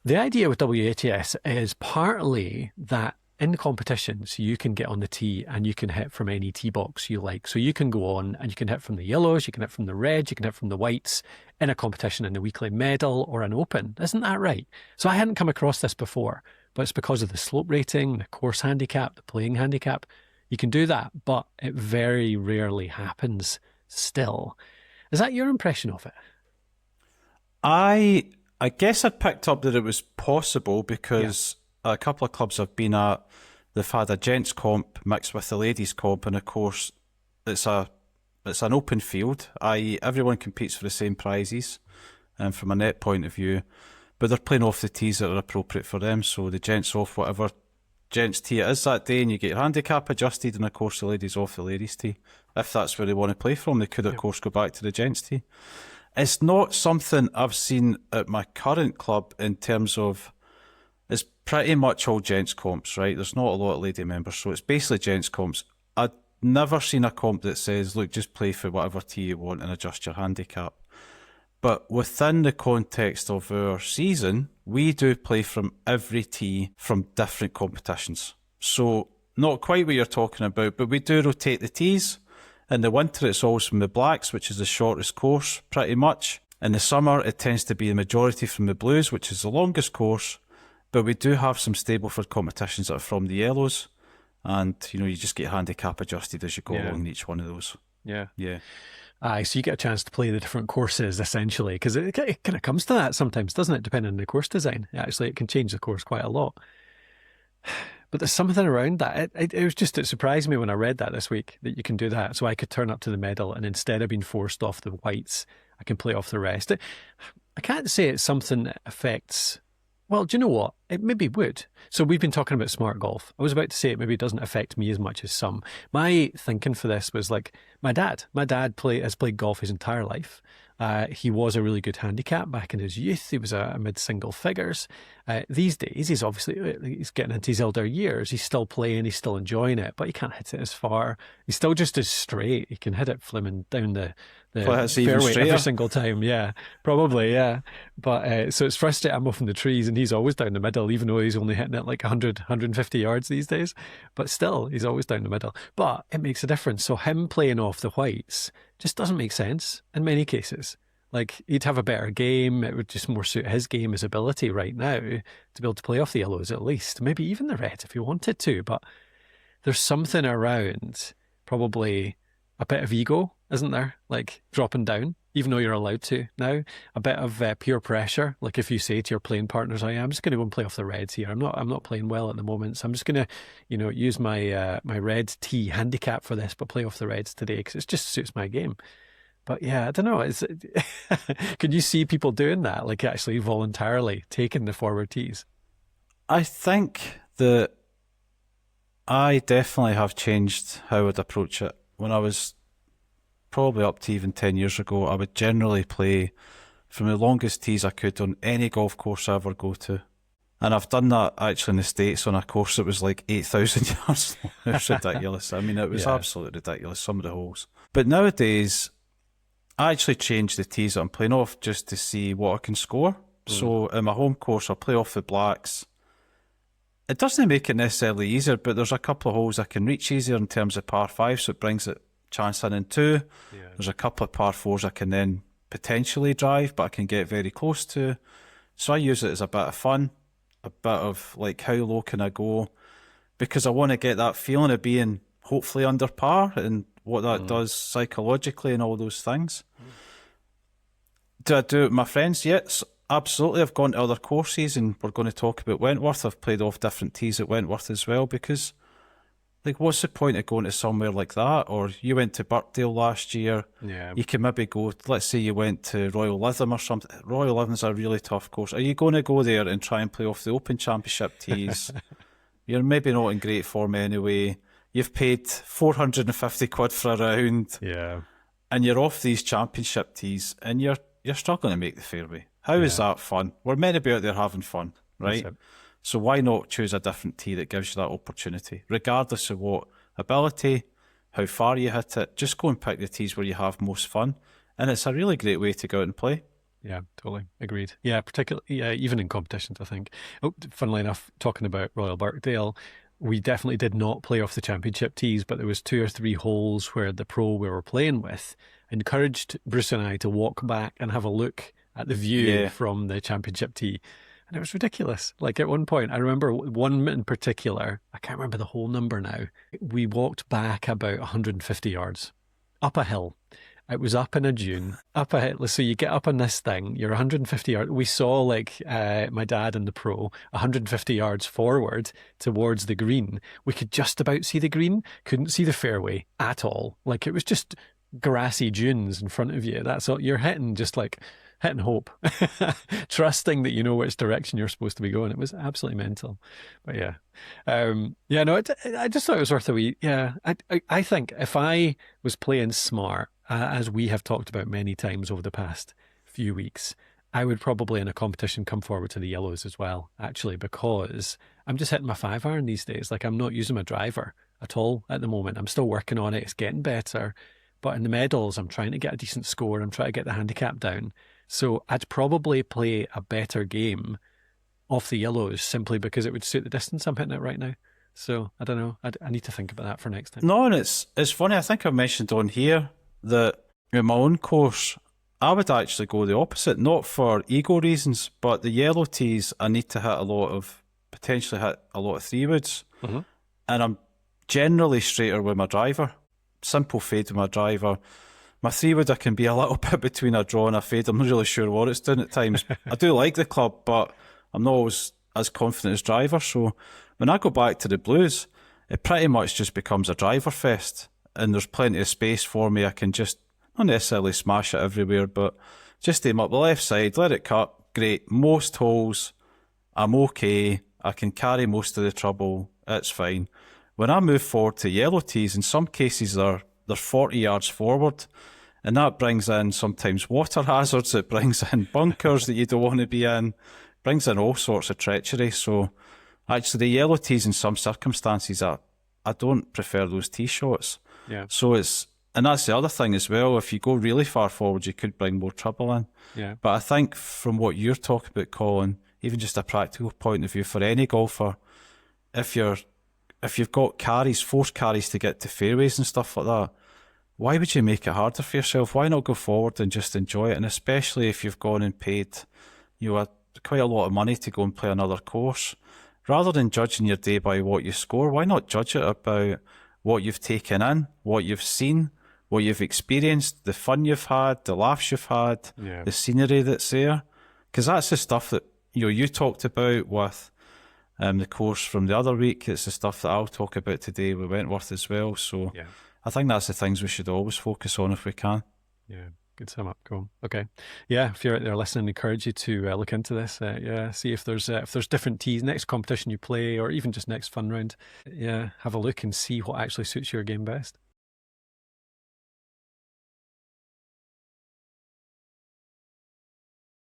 The idea with WHS is partly that in competitions, you can get on the tee and you can hit from any tee box you like. So you can go on and you can hit from the yellows, you can hit from the reds, you can hit from the whites in a competition in the weekly medal or an open. Isn't that right? So I hadn't come across this before, but it's because of the slope rating, the course handicap, the playing handicap. You can do that, but it very rarely happens still. Is that your impression of it? I guess I picked up that it was possible because a couple of clubs I've been at, they've had a gents comp mixed with the ladies comp, and of course it's an open field, i.e. everyone competes for the same prizes, and from a net point of view, but they're playing off the tees that are appropriate for them. So the gents off whatever gents tee it is that day, and you get your handicap adjusted, and of course the ladies off the ladies tee. If that's where they want to play from, they could of course go back to the gents tee. It's not something I've seen at my current club in terms of, it's pretty much all gents comps, right? There's not a lot of lady members, so it's basically gents comps. I've never seen a comp that says, look, just play for whatever tee you want and adjust your handicap. But within the context of our season, we do play from every tee from different competitions. So not quite what you're talking about, but we do rotate the tees. In the winter, it's always from the blacks, which is the shortest course, pretty much. In the summer, it tends to be the majority from the blues, which is the longest course. But we do have some Stableford competitions that are from the yellows. And, you just get handicap adjusted as you go along in each one of those. Yeah. Yeah. Aye, so you get a chance to play the different courses, essentially, because it kind of comes to that sometimes, doesn't it, depending on the course design? Actually, it can change the course quite a lot. But there's something around that. It surprised me when I read that this week, that you can do that. So I could turn up to the medal, and instead of being forced off the whites, I can play off the rest. I can't say it's something that affects... Well, do you know what? It maybe would. So we've been talking about smart golf. I was about to say it maybe doesn't affect me as much as some. My thinking for this was like my dad. My dad has played golf his entire life. He was a really good handicap back in his youth. He was a mid-single figures. These days, he's getting into his elder years. He's still playing. He's still enjoying it, but he can't hit it as far. He's still just as straight. He can hit it flimming down the fairway every single time. Yeah, probably. Yeah. But so it's frustrating. I'm off in the trees and he's always down the middle, even though he's only hitting it like 100, 150 yards these days. But still, he's always down the middle. But it makes a difference. So him playing off the whites just doesn't make sense in many cases. Like, he'd have a better game. It would just more suit his game, his ability right now to be able to play off the yellows at least. Maybe even the red if he wanted to. But there's something around probably a bit of ego, isn't there? Like dropping down, even though you're allowed to now. A bit of peer pressure. Like if you say to your playing partners, I'm just going to go and play off the reds here. I'm not playing well at the moment, so I'm just going to, use my my red tee handicap for this, but play off the reds today because it just suits my game. But yeah, I don't know. Can you see people doing that, like actually voluntarily taking the forward tees? I think that I definitely have changed how I'd approach it. When I was probably up to even 10 years ago, I would generally play from the longest tees I could on any golf course I ever go to. And I've done that actually in the States on a course that was like 8,000 yards long. It was ridiculous. I mean, it was absolutely ridiculous, some of the holes. But nowadays, I actually change the tees that I'm playing off just to see what I can score. So in my home course, I'll play off the blacks. It doesn't make it necessarily easier, but there's a couple of holes I can reach easier in terms of par 5, so it brings it chance in 2. Yeah. There's a couple of par 4s I can then potentially drive, but I can get very close to. So I use it as a bit of fun, a bit of like, how low can I go? Because I want to get that feeling of being hopefully under par and what that does psychologically and all those things. Do I do it with my friends? Yes, absolutely. I've gone to other courses, and we're going to talk about Wentworth. I've played off different tees at Wentworth as well, because like, what's the point of going to somewhere like that? Or you went to Birkdale last year. Yeah. You can maybe go, let's say you went to Royal Lytham or something. Royal Lytham's a really tough course. Are you going to go there and try and play off the Open Championship tees? You're maybe not in great form anyway. You've paid 450 quid for a round. Yeah. And you're off these championship tees and you're struggling to make the fairway. How is that fun? We're meant to be out there having fun, right? So why not choose a different tee that gives you that opportunity? Regardless of what ability, how far you hit it, just go and pick the tees where you have most fun. And it's a really great way to go out and play. Yeah, totally agreed. Yeah, particularly even in competitions, I think. Oh, funnily enough, talking about Royal Birkdale, we definitely did not play off the championship tees, but there was 2 or 3 holes where the pro we were playing with encouraged Bruce and I to walk back and have a look at the view Yeah. from the championship tee. And it was ridiculous. Like at one point, I remember one in particular, I can't remember the whole number now. We walked back about 150 yards up a hill. It was up in a dune, up a hill. So you get up on this thing, you're 150 yards. We saw like my dad and the pro 150 yards forward towards the green. We could just about see the green, couldn't see the fairway at all. Like it was just grassy dunes in front of you. That's all you're hitting, just like hitting hope, trusting that you know which direction you're supposed to be going. It was absolutely mental. But yeah. Yeah, no, I just thought it was worth a wee. Yeah, I think if I was playing smart, as we have talked about many times over the past few weeks, I would probably in a competition come forward to the yellows as well, actually, because I'm just hitting my 5 iron these days. Like I'm not using my driver at all at the moment. I'm still working on it. It's getting better. But in the medals, I'm trying to get a decent score. I'm trying to get the handicap down. So I'd probably play a better game off the yellows simply because it would suit the distance I'm hitting it right now. So I don't know. I need to think about that for next time. No, and it's funny. I think I've mentioned on here that in my own course, I would actually go the opposite, not for ego reasons, but the yellow tees, I need to potentially hit a lot of 3-woods. Mm-hmm. And I'm generally straighter with my driver. Simple fade with my driver. My 3-wood, I can be a little bit between a draw and a fade. I'm not really sure what it's doing at times. I do like the club, but I'm not always as confident as driver. So when I go back to the blues, it pretty much just becomes a driver fest. And there's plenty of space for me. I can just, not necessarily smash it everywhere, but just aim up the left side, let it cut. Great. Most holes, I'm okay. I can carry most of the trouble. It's fine. When I move forward to yellow tees, in some cases they're 40 yards forward, and that brings in sometimes water hazards, it brings in bunkers that you don't want to be in, brings in all sorts of treachery. So actually the yellow tees in some circumstances, I don't prefer those tee shots. Yeah. So and that's the other thing as well, if you go really far forward you could bring more trouble in. Yeah. But I think from what you're talking about, Colin, even just a practical point of view for any golfer, if you've got forced carries to get to fairways and stuff like that, why would you make it harder for yourself? Why not go forward and just enjoy it? And especially if you've gone and paid, quite a lot of money to go and play another course, rather than judging your day by what you score, why not judge it about what you've taken in, what you've seen, what you've experienced, the fun you've had, the laughs you've had, the scenery that's there? Because that's the stuff that you talked about with the course from the other week. It's the stuff that I'll talk about today with Wentworth as well. So Yeah. I think that's the things we should always focus on if we can. Yeah. Good sum up. Cool. Okay. Yeah. If you're out there listening, I encourage you to look into this. Yeah. See if there's different tees next competition you play, or even just next fun round. Yeah. Have a look and see what actually suits your game best.